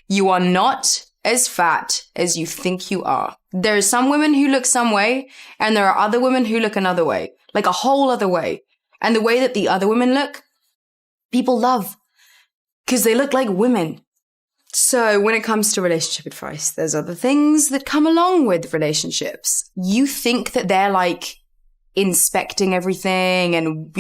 You are not as fat as you think you are. There are some women who look some way, and there are other women who look another way, like a whole other way. And the way that the other women look, people love, because they look like women. So when it comes to relationship advice, there's other things that come along with relationships. You think that they're like inspecting everything and,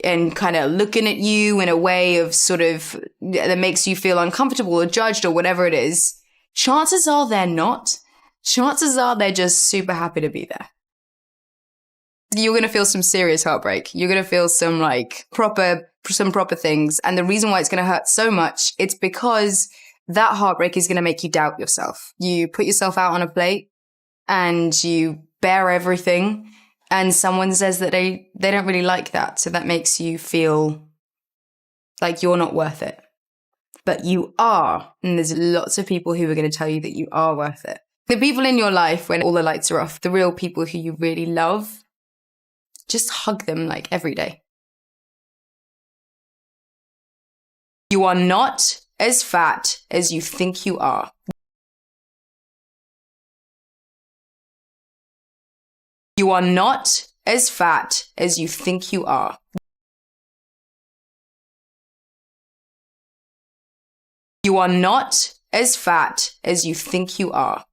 and kind of looking at you in a way of sort of that makes you feel uncomfortable or judged or whatever it is. Chances are they're not. Chances are they're just super happy to be there. You're going to feel some serious heartbreak. You're going to feel some proper things. And the reason why it's going to hurt so much, it's because that heartbreak is going to make you doubt yourself. You put yourself out on a plate and you bear everything. And someone says that they don't really like that. So that makes you feel like you're not worth it. But you are. And there's lots of people who are going to tell you that you are worth it. The people in your life when all the lights are off, the real people who you really love, just hug them like every day. You are not as fat as you think you are. You are not as fat as you think you are. You are not as fat as you think you are.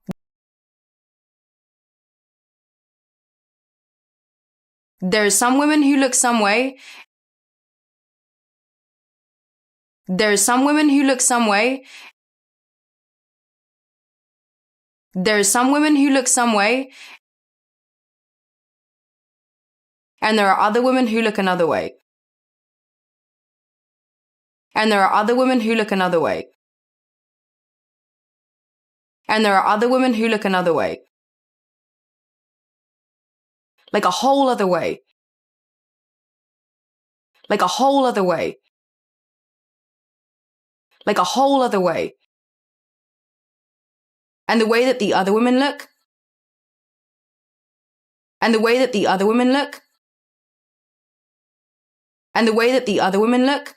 There are some women who look some way. There are some women who look some way. There are some women who look some way. And there are other women who look another way. And there are other women who look another way. And there are other women who look another way. Like a whole other way. Like a whole other way. Like a whole other way. And the way that the other women look. And the way that the other women look. And the way that the other women look.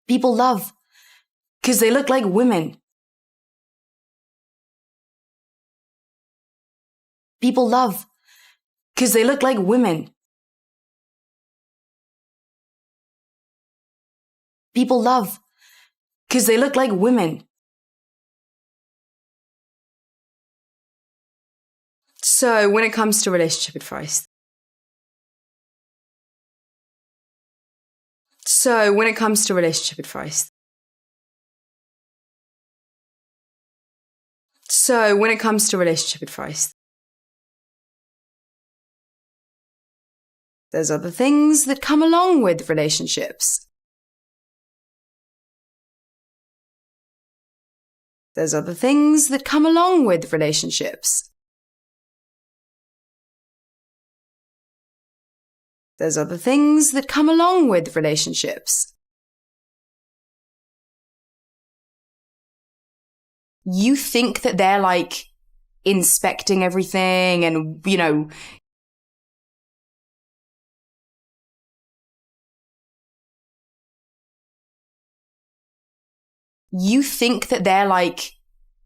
People love. Because they look like women. People love. Because they look like women. People love. Because they look like women. So when it comes to relationship advice. So when it comes to relationship advice. So when it comes to relationship advice. There's other things that come along with relationships. There's other things that come along with relationships. There's other things that come along with relationships. You think that they're like inspecting everything and, you think that they're like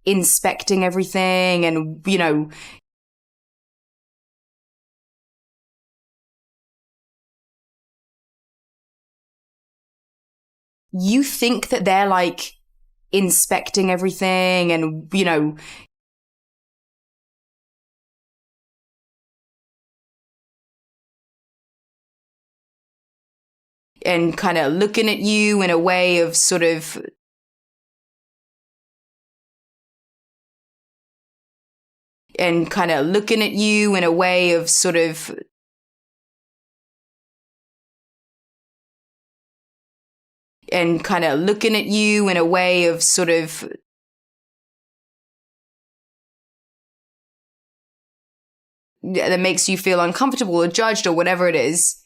inspecting everything and, you think that they're like inspecting everything and, and kind of looking at you in a way of sort of and kind of looking at you in a way of sort of and kind of looking at you in a way of sort of that makes you feel uncomfortable or judged or whatever it is.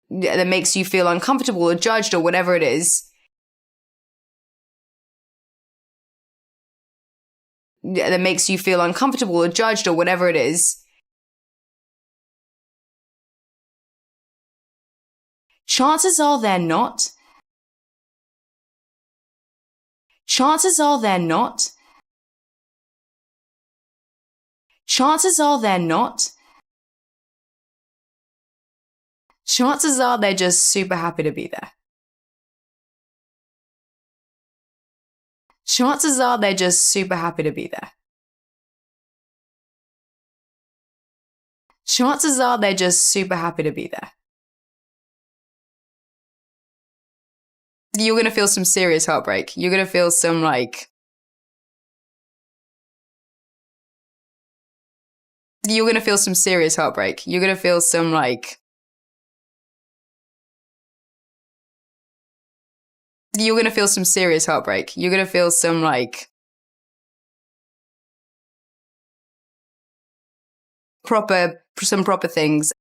That makes you feel uncomfortable or judged or whatever it is. That makes you feel uncomfortable or judged or whatever it is. Chances are they're not. Chances are they're not. Chances are they're not. Chances are they're just super happy to be there. Chances are they're just super happy to be there. Chances are they're just super happy to be there. You're going to feel some serious heartbreak. You're going to feel some You're going to feel some serious heartbreak. You're going to feel some You're going to feel some serious heartbreak. You're going to feel some some proper things.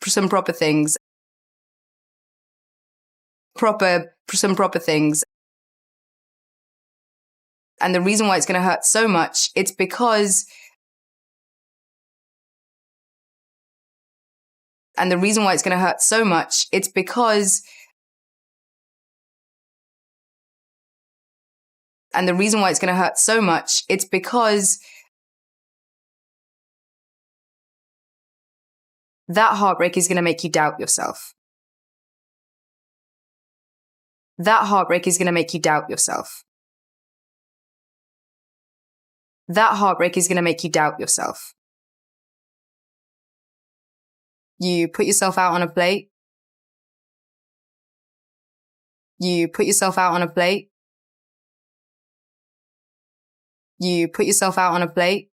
Some proper things. Some proper things. And the reason why it's going to hurt so much, it's because And the reason why it's going to hurt so much, it's because And the reason why it's going to hurt so much, it's because that heartbreak is going to make you doubt yourself. That heartbreak is going to make you doubt yourself. That heartbreak is going to make you doubt yourself. You put yourself out on a plate. You put yourself out on a plate. You put yourself out on a plate.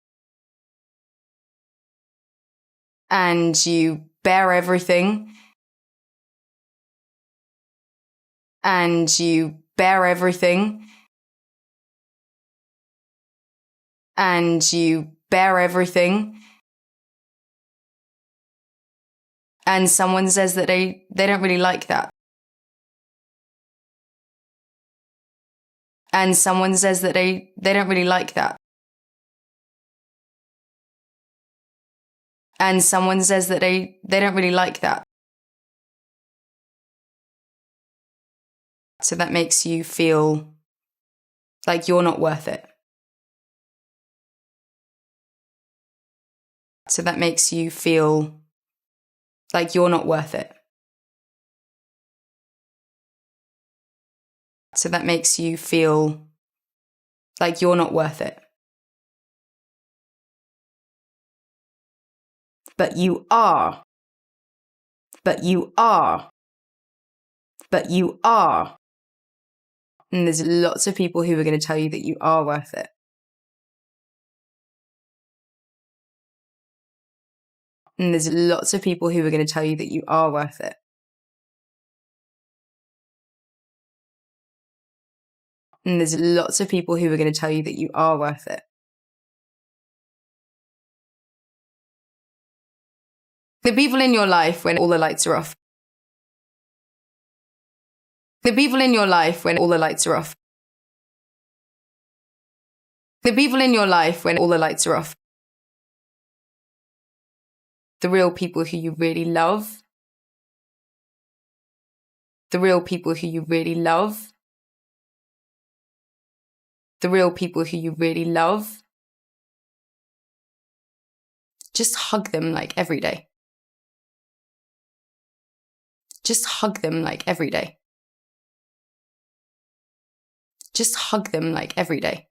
And you bear everything. And you bear everything. And you bear everything. And someone says that they don't really like that. And someone says that they don't really like that. And someone says that they don't really like that. So that makes you feel like you're not worth it. So that makes you feel like you're not worth it. So that makes you feel like you're not worth it. But you are. But you are. But you are. And there's lots of people who are going to tell you that you are worth it. And there's lots of people who are going to tell you that you are worth it. And there's lots of people who are going to tell you that you are worth it. The people in your life when all the lights are off. The people in your life when all the lights are off. The people in your life when all the lights are off. The real people who you really love. The real people who you really love. The real people who you really love. Just hug them like every day. Just hug them like every day. Just hug them like every day.